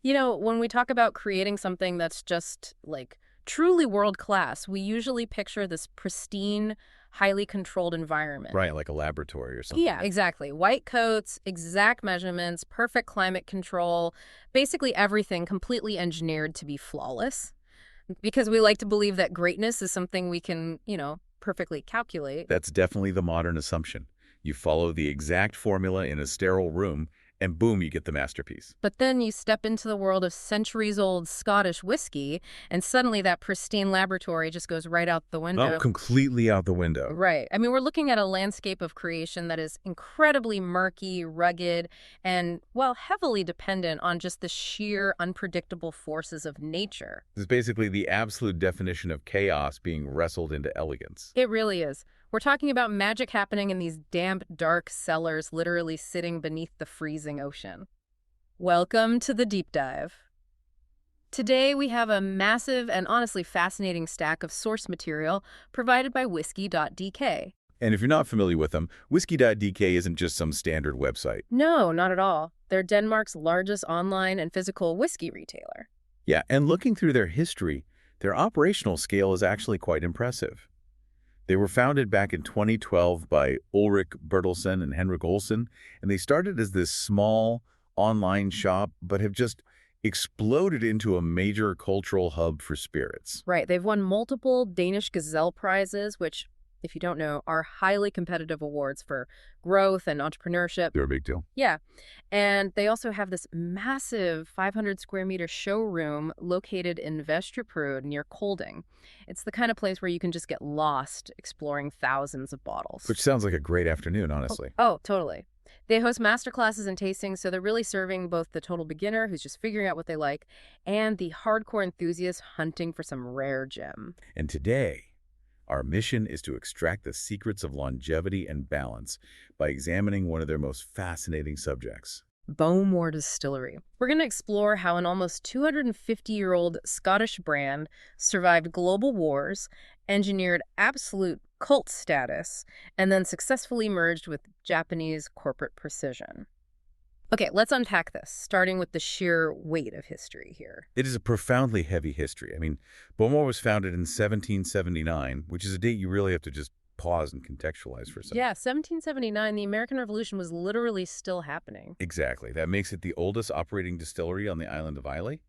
When we talk about creating something that's just like truly world class, we usually picture this pristine, highly controlled environment. Right, like a laboratory or something. Yeah, exactly. White coats, exact measurements, perfect climate control, basically everything completely engineered to be flawless. Because we like to believe that greatness is something we can, perfectly calculate. That's definitely the modern assumption. You follow the exact formula in a sterile room, and boom, you get the masterpiece. But then you step into the world of centuries-old Scottish whiskey, and suddenly that pristine laboratory just goes right out the window. Oh, completely out the window. Right. I mean, we're looking at a landscape of creation that is incredibly murky, rugged, and, well, heavily dependent on just the sheer unpredictable forces of nature. This is basically the absolute definition of chaos being wrestled into elegance. It really is. We're talking about magic happening in these damp, dark cellars literally sitting beneath the freezing ocean. Welcome to the deep dive. Today we have a massive and honestly fascinating stack of source material provided by Whisky.dk. And if you're not familiar with them, Whisky.dk isn't just some standard website. No, not at all. They're Denmark's largest online and physical whiskey retailer. Yeah, and looking through their history, their operational scale is actually quite impressive. They were founded back in 2012 by Ulrik Bertelsen and Henrik Olsen, and they started as this small online shop, but have just exploded into a major cultural hub for spirits. Right. They've won multiple Danish Gazelle prizes, which, if you don't know, are highly competitive awards for growth and entrepreneurship. They're a big deal. Yeah. And they also have this massive 500 square meter showroom located in Vesterprud near Kolding. It's the kind of place where you can just get lost exploring thousands of bottles. Which sounds like a great afternoon, honestly. Oh, totally. They host masterclasses and tastings, so they're really serving both the total beginner who's just figuring out what they like and the hardcore enthusiast hunting for some rare gem. And today, our mission is to extract the secrets of longevity and balance by examining one of their most fascinating subjects. Bowmore Distillery. We're going to explore how an almost 250-year-old Scottish brand survived global wars, engineered absolute cult status, and then successfully merged with Japanese corporate precision. Okay, let's unpack this, starting with the sheer weight of history here. It is a profoundly heavy history. I mean, Bowmore was founded in 1779, which is a date you really have to just pause and contextualize for a second. Yeah, 1779, the American Revolution was literally still happening. Exactly. That makes it the oldest operating distillery on the island of Islay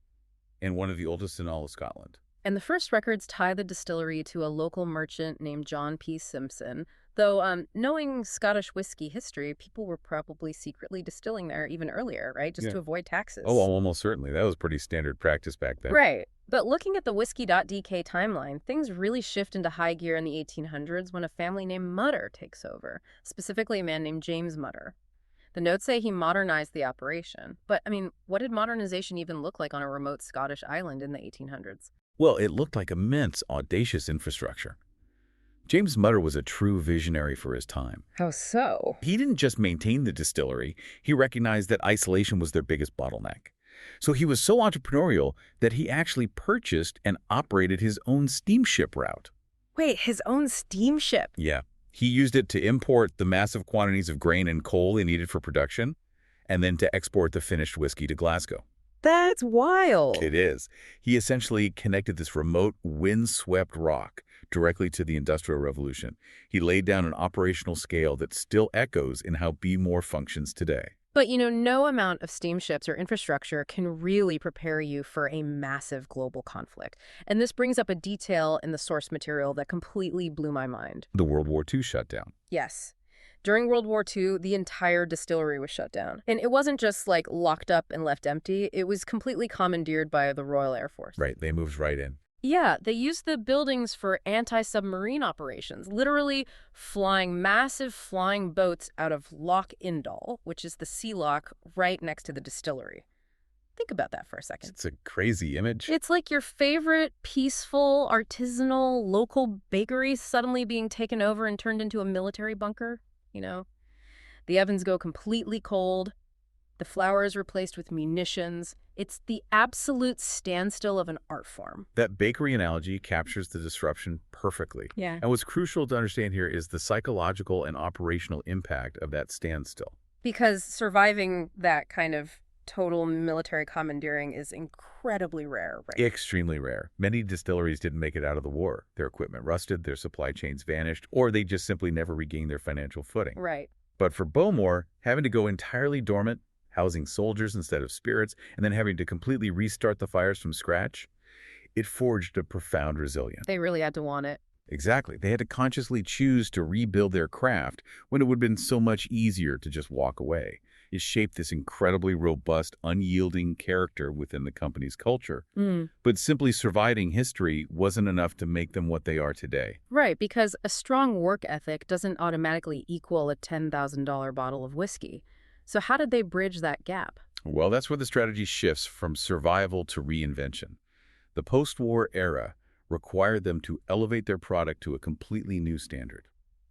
and one of the oldest in all of Scotland. And the first records tie the distillery to a local merchant named John P. Simpson, though knowing Scottish whiskey history, people were probably secretly distilling there even earlier, right? Just to avoid taxes. Oh, almost certainly. That was pretty standard practice back then. Right. But looking at the Whisky.dk timeline, things really shift into high gear in the 1800s when a family named Mutter takes over, specifically a man named James Mutter. The notes say he modernized the operation. But, I mean, what did modernization even look like on a remote Scottish island in the 1800s? Well, it looked like immense, audacious infrastructure. James Mutter was a true visionary for his time. How so? He didn't just maintain the distillery, he recognized that isolation was their biggest bottleneck. So he was so entrepreneurial that he actually purchased and operated his own steamship route. Wait, his own steamship? Yeah. He used it to import the massive quantities of grain and coal they needed for production, and then to export the finished whiskey to Glasgow. That's wild. It is. He essentially connected this remote, wind-swept rock directly to the Industrial Revolution. He laid down an operational scale that still echoes in how Bowmore functions today. But, no amount of steamships or infrastructure can really prepare you for a massive global conflict. And this brings up a detail in the source material that completely blew my mind. The World War II shutdown. Yes. During World War II, the entire distillery was shut down. And it wasn't just, locked up and left empty. It was completely commandeered by the Royal Air Force. Right, they moved right in. Yeah, they used the buildings for anti-submarine operations, literally flying massive flying boats out of Loch Indal, which is the sea lock right next to the distillery. Think about that for a second. It's a crazy image. It's like your favorite peaceful, artisanal, local bakery suddenly being taken over and turned into a military bunker, The ovens go completely cold. The flour is replaced with munitions. It's the absolute standstill of an art form. That bakery analogy captures the disruption perfectly. Yeah. And what's crucial to understand here is the psychological and operational impact of that standstill. Because surviving that kind of total military commandeering is incredibly rare, right? Extremely rare. Many distilleries didn't make it out of the war. Their equipment rusted, their supply chains vanished, or they just simply never regained their financial footing. Right. But for Bowmore, having to go entirely dormant, housing soldiers instead of spirits, and then having to completely restart the fires from scratch, it forged a profound resilience. They really had to want it. Exactly. They had to consciously choose to rebuild their craft when it would have been so much easier to just walk away. It shaped this incredibly robust, unyielding character within the company's culture. But simply surviving history wasn't enough to make them what they are today. Right, because a strong work ethic doesn't automatically equal a $10,000 bottle of whiskey. So how did they bridge that gap? Well, that's where the strategy shifts from survival to reinvention. The post-war era required them to elevate their product to a completely new standard.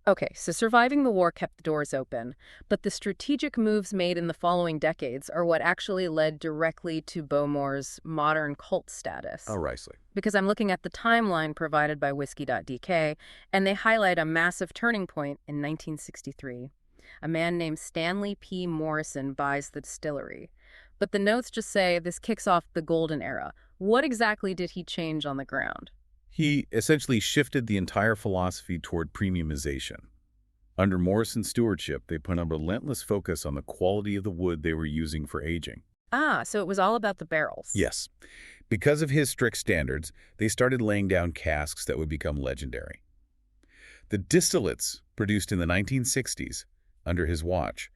Okay, so surviving the war kept the doors open, but the strategic moves made in the following decades are what actually led directly to Bowmore's modern cult status. Oh, Islay. Because I'm looking at the timeline provided by Whisky.dk, and they highlight a massive turning point in 1963. A man named Stanley P. Morrison buys the distillery. But the notes just say this kicks off the golden era. What exactly did he change on the ground? He essentially shifted the entire philosophy toward premiumization. Under Morrison's stewardship, they put a relentless focus on the quality of the wood they were using for aging. Ah, so it was all about the barrels. Yes. Because of his strict standards, they started laying down casks that would become legendary. The distillates produced in the 1960s, under his watch,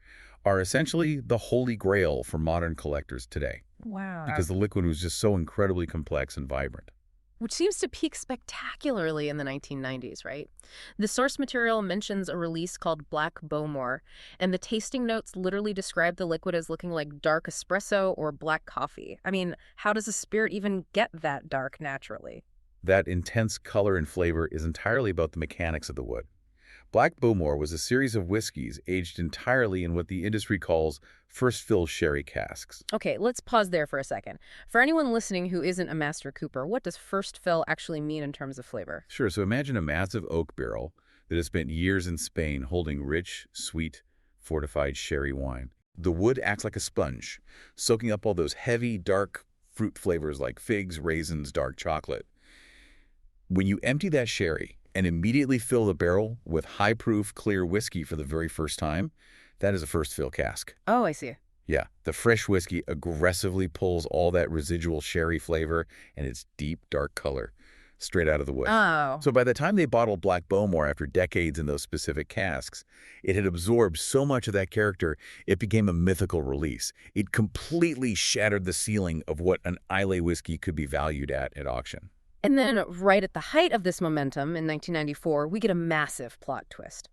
are essentially the holy grail for modern collectors today. Wow. Because the liquid was just so incredibly complex and vibrant. Which seems to peak spectacularly in the 1990s, right? The source material mentions a release called Black Bowmore, and the tasting notes literally describe the liquid as looking like dark espresso or black coffee. I mean, how does a spirit even get that dark naturally? That intense color and flavor is entirely about the mechanics of the wood. Black Bowmore was a series of whiskeys aged entirely in what the industry calls first-fill sherry casks. Okay, let's pause there for a second. For anyone listening who isn't a master cooper, what does first fill actually mean in terms of flavor? Sure, so imagine a massive oak barrel that has spent years in Spain holding rich, sweet, fortified sherry wine. The wood acts like a sponge, soaking up all those heavy, dark fruit flavors like figs, raisins, dark chocolate. When you empty that sherry and immediately fill the barrel with high-proof, clear whiskey for the very first time, that is a first-fill cask. Oh, I see. Yeah, the fresh whiskey aggressively pulls all that residual sherry flavor and its deep, dark color straight out of the wood. Oh. So by the time they bottled Black Bowmore after decades in those specific casks, it had absorbed so much of that character, it became a mythical release. It completely shattered the ceiling of what an Islay whiskey could be valued at auction. And then right at the height of this momentum in 1994, we get a massive plot twist.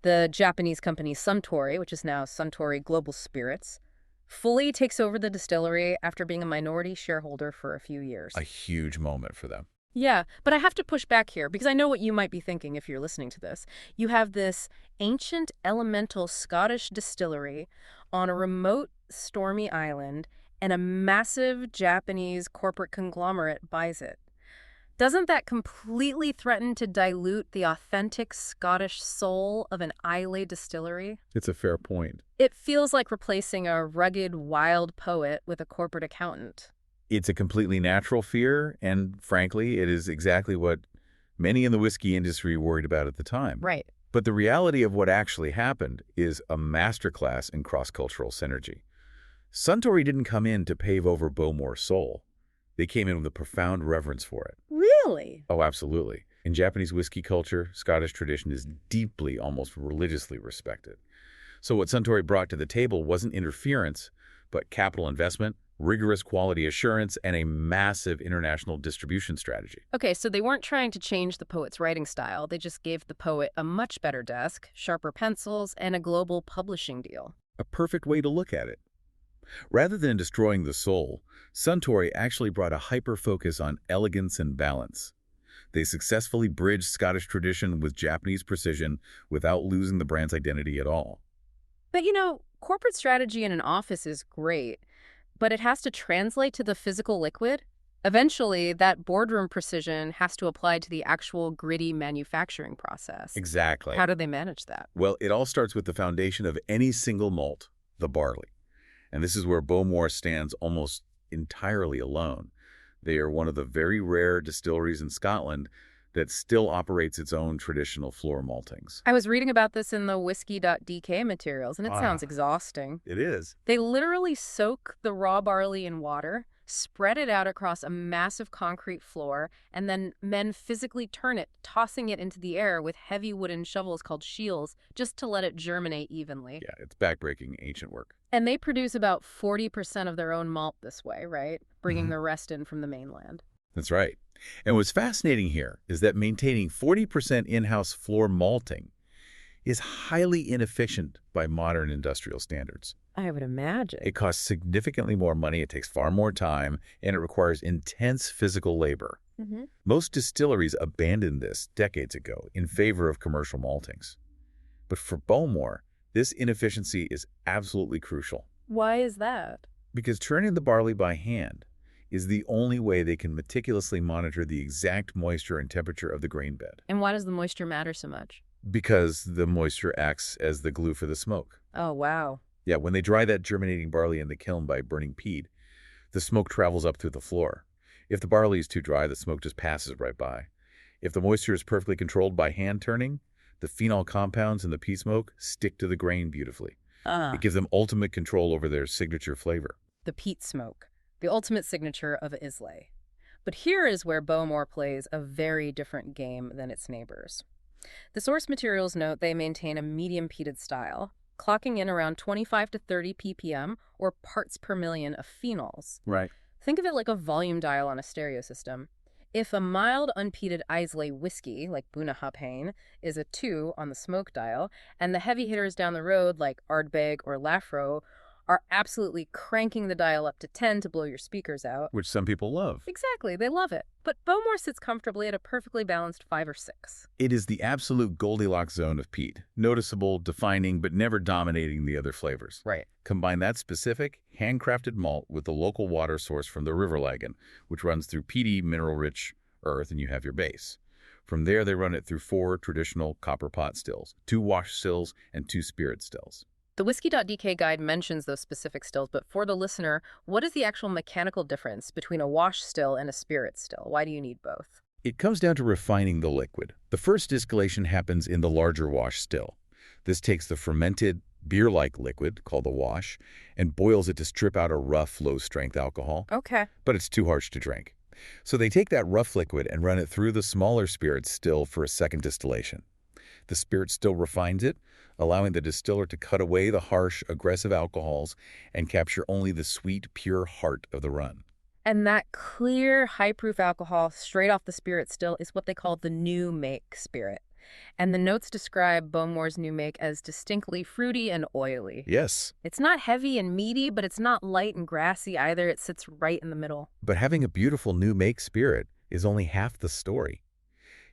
The Japanese company Suntory, which is now Suntory Global Spirits, fully takes over the distillery after being a minority shareholder for a few years. A huge moment for them. Yeah, but I have to push back here because I know what you might be thinking if you're listening to this. You have this ancient elemental Scottish distillery on a remote, stormy island, and a massive Japanese corporate conglomerate buys it. Doesn't that completely threaten to dilute the authentic Scottish soul of an Islay distillery? It's a fair point. It feels like replacing a rugged, wild poet with a corporate accountant. It's a completely natural fear, and frankly, it is exactly what many in the whiskey industry worried about at the time. Right. But the reality of what actually happened is a masterclass in cross-cultural synergy. Suntory didn't come in to pave over Bowmore's soul. They came in with a profound reverence for it. Really? Oh, absolutely. In Japanese whiskey culture, Scottish tradition is deeply, almost religiously respected. So what Suntory brought to the table wasn't interference, but capital investment, rigorous quality assurance, and a massive international distribution strategy. Okay, so they weren't trying to change the poet's writing style. They just gave the poet a much better desk, sharper pencils, and a global publishing deal. A perfect way to look at it. Rather than destroying the soul, Suntory actually brought a hyper-focus on elegance and balance. They successfully bridged Scottish tradition with Japanese precision without losing the brand's identity at all. But you know, corporate strategy in an office is great, but it has to translate to the physical liquid. Eventually, that boardroom precision has to apply to the actual gritty manufacturing process. Exactly. How do they manage that? Well, it all starts with the foundation of any single malt, the barley. And this is where Bowmore stands almost entirely alone. They are one of the very rare distilleries in Scotland that still operates its own traditional floor maltings. I was reading about this in the Whisky.dk materials, and it sounds Ah, exhausting. it is. They literally soak the raw barley in water, spread it out across a massive concrete floor, and then men physically turn it, tossing it into the air with heavy wooden shovels called shields, just to let it germinate evenly. Yeah, it's backbreaking ancient work. And they produce about 40% of their own malt this way, right? Bringing Mhm. the rest in from the mainland. That's right. And what's fascinating here is that maintaining 40% in-house floor malting is highly inefficient by modern industrial standards. I would imagine. It costs significantly more money, it takes far more time, and it requires intense physical labor. Mm-hmm. Most distilleries abandoned this decades ago in favor of commercial maltings. But for Bowmore, this inefficiency is absolutely crucial Why is that? because churning the barley by hand is the only way they can meticulously monitor the exact moisture and temperature of the grain bed, And why does the moisture matter so much? because the moisture acts as the glue for the smoke. Oh, wow. Yeah, when they dry that germinating barley in the kiln by burning peat, the smoke travels up through the floor. If the barley is too dry, the smoke just passes right by. If the moisture is perfectly controlled by hand turning, the phenol compounds in the peat smoke stick to the grain beautifully. It gives them ultimate control over their signature flavor. The peat smoke, the ultimate signature of Islay. But here is where Bowmore plays a very different game than its neighbors. The source materials note they maintain a medium peated style, clocking in around 25 to 30 ppm or parts per million of phenols. Right. Think of it like a volume dial on a stereo system. If a mild unpeated Islay whiskey, like Bunnahabhain, is a 2 on the smoke dial, and the heavy hitters down the road, like Ardbeg or Lafro, are absolutely cranking the dial up to 10 to blow your speakers out. Which some people love. Exactly, they love it. But Bowmore sits comfortably at a perfectly balanced 5 or 6. It is the absolute Goldilocks zone of peat, noticeable, defining, but never dominating the other flavors. Right. Combine that specific, handcrafted malt with the local water source from the river Lagan, which runs through peaty, mineral-rich earth, and you have your base. From there, they run it through 4 traditional copper pot stills, 2 wash stills, and 2 spirit stills. The Whisky.dk guide mentions those specific stills, but for the listener, what is the actual mechanical difference between a wash still and a spirit still? Why do you need both? It comes down to refining the liquid. The first distillation happens in the larger wash still. This takes the fermented, beer-like liquid, called the wash, and boils it to strip out a rough, low-strength alcohol. Okay. But it's too harsh to drink. So they take that rough liquid and run it through the smaller spirit still for a second distillation. The spirit still refines it, allowing the distiller to cut away the harsh, aggressive alcohols and capture only the sweet, pure heart of the run. And that clear, high-proof alcohol straight off the spirit still is what they call the new make spirit. And the notes describe Bowmore's new make as distinctly fruity and oily. Yes, It's not heavy and meaty, but it's not light and grassy either. It sits right in the middle. but having a beautiful new make spirit is only half the story.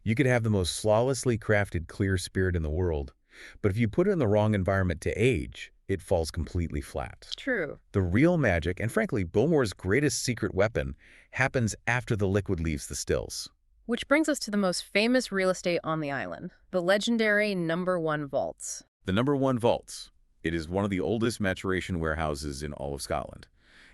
You could have the most flawlessly crafted clear spirit in the world, but if you put it in the wrong environment to age, it falls completely flat. True. The real magic, and frankly, Bowmore's greatest secret weapon, happens after the liquid leaves the stills. Which brings us to the most famous real estate on the island, the legendary Number 1 vaults. The Number 1 vaults. It is one of the oldest maturation warehouses in all of Scotland,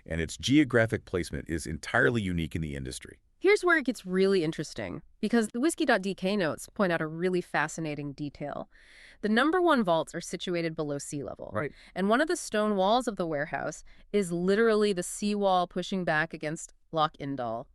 and its geographic placement is entirely unique in the industry. Here's where it gets really interesting, because the Whisky.dk notes point out a really fascinating detail. The Number 1 vaults are situated below sea level. Right. And one of the stone walls of the warehouse is literally the seawall pushing back against Loch Indal.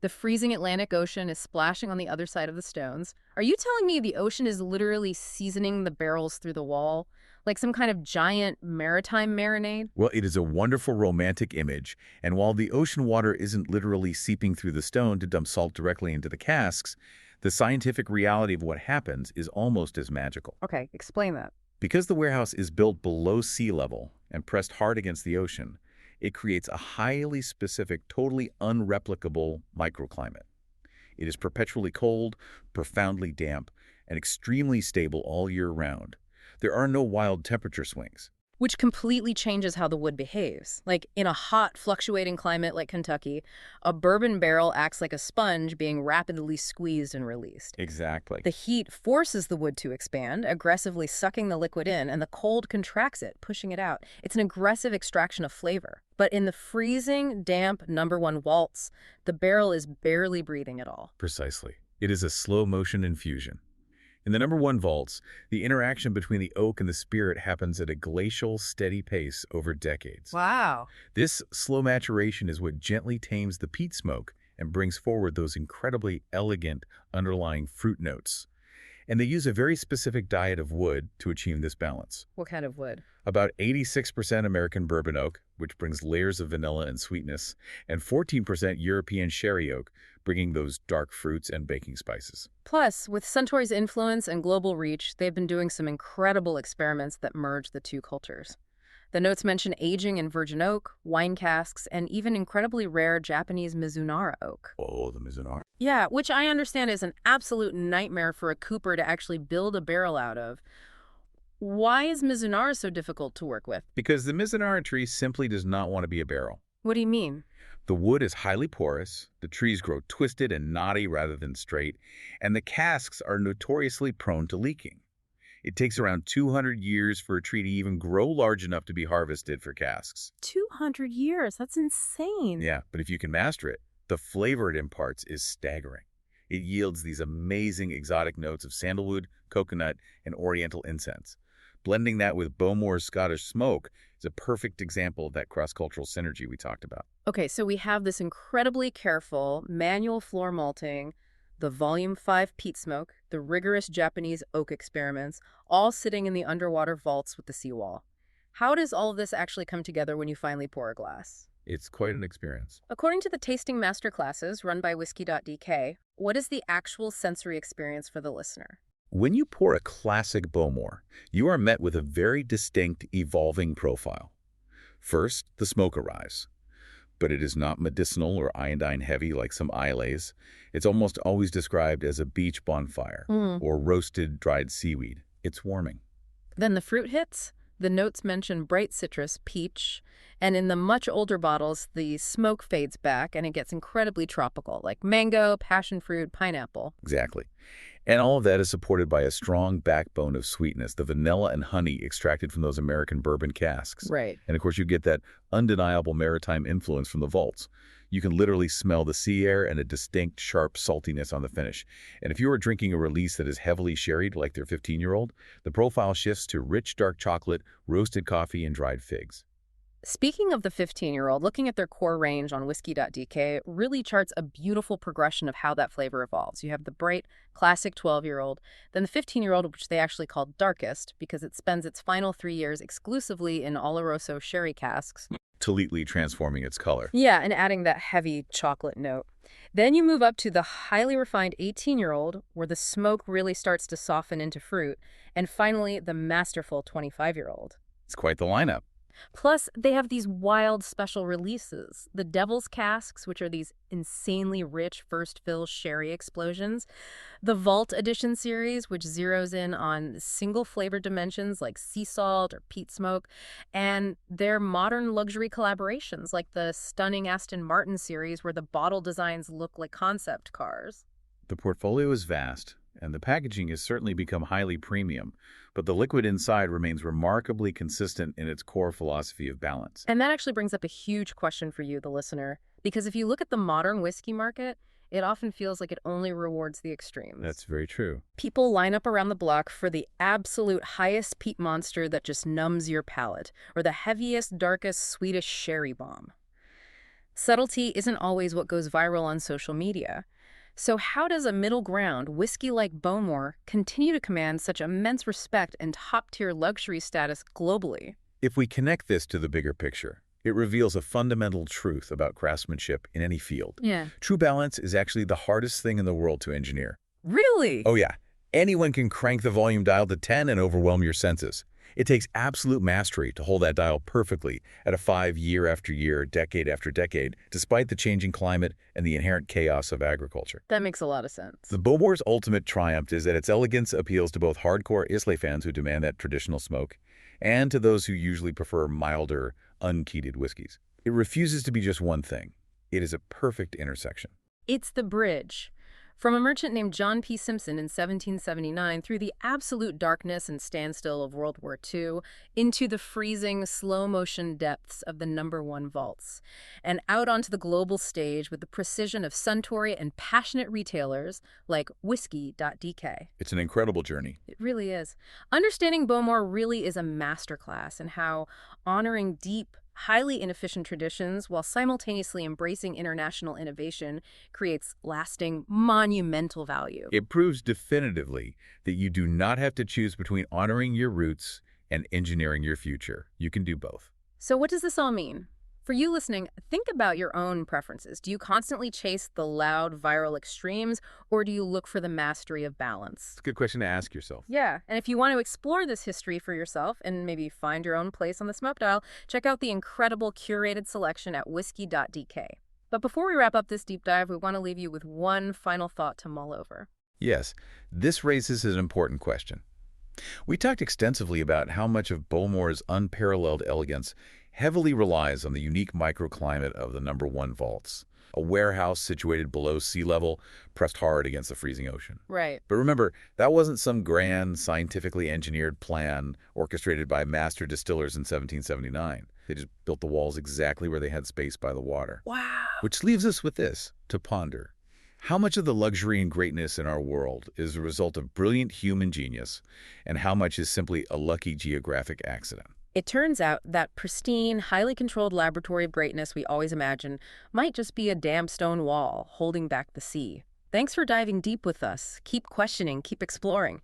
The freezing Atlantic Ocean is splashing on the other side of the stones. Are you telling me the ocean is literally seasoning the barrels through the wall? Like some kind of giant maritime marinade? Well, it is a wonderful romantic image, and while the ocean water isn't literally seeping through the stone to dump salt directly into the casks, the scientific reality of what happens is almost as magical. Okay, explain that. Because the warehouse is built below sea level and pressed hard against the ocean, it creates a highly specific, totally unreplicable microclimate. It is perpetually cold, profoundly damp, and extremely stable all year round. There are no wild temperature swings. which completely changes how the wood behaves. Like in a hot, fluctuating climate like Kentucky, a bourbon barrel acts like a sponge being rapidly squeezed and released. Exactly. The heat forces the wood to expand, aggressively sucking the liquid in, and the cold contracts it, pushing it out. It's an aggressive extraction of flavor. But in the freezing, damp #1 waltz, the barrel is barely breathing at all. Precisely. It is a slow-motion infusion. In the #1 vaults, the interaction between the oak and the spirit happens at a glacial, steady pace over decades. Wow. This slow maturation is what gently tames the peat smoke and brings forward those incredibly elegant underlying fruit notes. And they use a very specific diet of wood to achieve this balance. What kind of wood? About 86% American bourbon oak, which brings layers of vanilla and sweetness, and 14% European sherry oak, bringing those dark fruits and baking spices. Plus, with Suntory's influence and global reach, they've been doing some incredible experiments that merge the two cultures. The notes mention aging in virgin oak, wine casks, and even incredibly rare Japanese mizunara oak. Oh, the mizunara. Yeah, which I understand is an absolute nightmare for a cooper to actually build a barrel out of. Why is mizunara so difficult to work with? Because the mizunara tree simply does not want to be a barrel. What do you mean? The wood is highly porous, the trees grow twisted and knotty rather than straight, and the casks are notoriously prone to leaking. It takes around 200 years for a tree to even grow large enough to be harvested for casks. 200 years? That's insane. Yeah, but if you can master it, the flavor it imparts is staggering. It yields these amazing exotic notes of sandalwood, coconut, and oriental incense. Blending that with Bowmore's Scottish smoke is a perfect example of that cross-cultural synergy we talked about. Okay, so we have this incredibly careful manual floor malting, the Volume 5 peat smoke, the rigorous Japanese oak experiments, all sitting in the underwater vaults with the seawall. How does all of this actually come together when you finally pour a glass? It's quite an experience. According to the tasting master classes run by Whisky.dk, what is the actual sensory experience for the listener? When you pour a classic Bowmore, you are met with a very distinct, evolving profile. First, the smoke arrives. But it is not medicinal or iodine heavy like some Islay's. It's almost always described as a beach bonfire or roasted dried seaweed. It's warming. Then the fruit hits. The notes mention bright citrus, peach, and in the much older bottles, the smoke fades back and it gets incredibly tropical, like mango, passion fruit, pineapple. Exactly. And all of that is supported by a strong backbone of sweetness, the vanilla and honey extracted from those American bourbon casks. Right. And of course, you get that undeniable maritime influence from the vaults. You can literally smell the sea air and a distinct, sharp saltiness on the finish. And if you are drinking a release that is heavily sherried, like their 15-year-old, the profile shifts to rich dark chocolate, roasted coffee, and dried figs. Speaking of the 15-year-old, looking at their core range on Whisky.dk really charts a beautiful progression of how that flavor evolves. You have the bright, classic 12-year-old, then the 15-year-old, which they actually call darkest because it spends its final 3 years exclusively in Oloroso sherry casks. Completely transforming its color. Yeah, and adding that heavy chocolate note. Then you move up to the highly refined 18-year-old, where the smoke really starts to soften into fruit, and finally the masterful 25-year-old. It's quite the lineup. Plus, they have these wild special releases. The Devil's Casks, which are these insanely rich first fill sherry explosions. The Vault Edition series, which zeroes in on single flavor dimensions like sea salt or peat smoke. And their modern luxury collaborations, like the stunning Aston Martin series, where the bottle designs look like concept cars. The portfolio is vast, and the packaging has certainly become highly premium, but the liquid inside remains remarkably consistent in its core philosophy of balance. And that actually brings up a huge question for you, the listener, because if you look at the modern whiskey market, it often feels like it only rewards the extremes. That's very true. People line up around the block for the absolute highest peat monster that just numbs your palate, or the heaviest, darkest, sweetest sherry bomb. Subtlety isn't always what goes viral on social media. So how does a middle ground whiskey like Bowmore continue to command such immense respect and top-tier luxury status globally? If we connect this to the bigger picture, it reveals a fundamental truth about craftsmanship in any field. Yeah. True balance is actually the hardest thing in the world to engineer. Really? Oh yeah, anyone can crank the volume dial to 10 and overwhelm your senses. It takes absolute mastery to hold that dial perfectly at a 5 year after year, decade after decade, despite the changing climate and the inherent chaos of agriculture. That makes a lot of sense. The Bowmore's ultimate triumph is that its elegance appeals to both hardcore Islay fans who demand that traditional smoke and to those who usually prefer milder, unkeated whiskeys. It refuses to be just one thing. It is a perfect intersection. It's the bridge. From a merchant named John P. Simpson in 1779 through the absolute darkness and standstill of World War II into the freezing, slow-motion depths of the #1 vaults, and out onto the global stage with the precision of Suntory and passionate retailers like Whisky.dk. It's an incredible journey. It really is. Understanding Bowmore really is a masterclass in how honoring deep, highly inefficient traditions while simultaneously embracing international innovation creates lasting, monumental value. It proves definitively that you do not have to choose between honoring your roots and engineering your future. You can do both. So what does this all mean? For you listening, think about your own preferences. Do you constantly chase the loud, viral extremes, or do you look for the mastery of balance? It's a good question to ask yourself. Yeah, and if you want to explore this history for yourself and maybe find your own place on the smoke dial, check out the incredible curated selection at Whisky.dk. But before we wrap up this deep dive, we want to leave you with one final thought to mull over. Yes, this raises an important question. We talked extensively about how much of Bowmore's unparalleled elegance heavily relies on the unique microclimate of the #1 vaults, a warehouse situated below sea level, pressed hard against the freezing ocean. Right. But remember, that wasn't some grand, scientifically engineered plan orchestrated by master distillers in 1779. They just built the walls exactly where they had space by the water. Wow. Which leaves us with this to ponder. How much of the luxury and greatness in our world is the result of brilliant human genius, and how much is simply a lucky geographic accident? It turns out that pristine, highly controlled laboratory of greatness we always imagine might just be a damp stone wall holding back the sea. Thanks for diving deep with us. Keep questioning, keep exploring.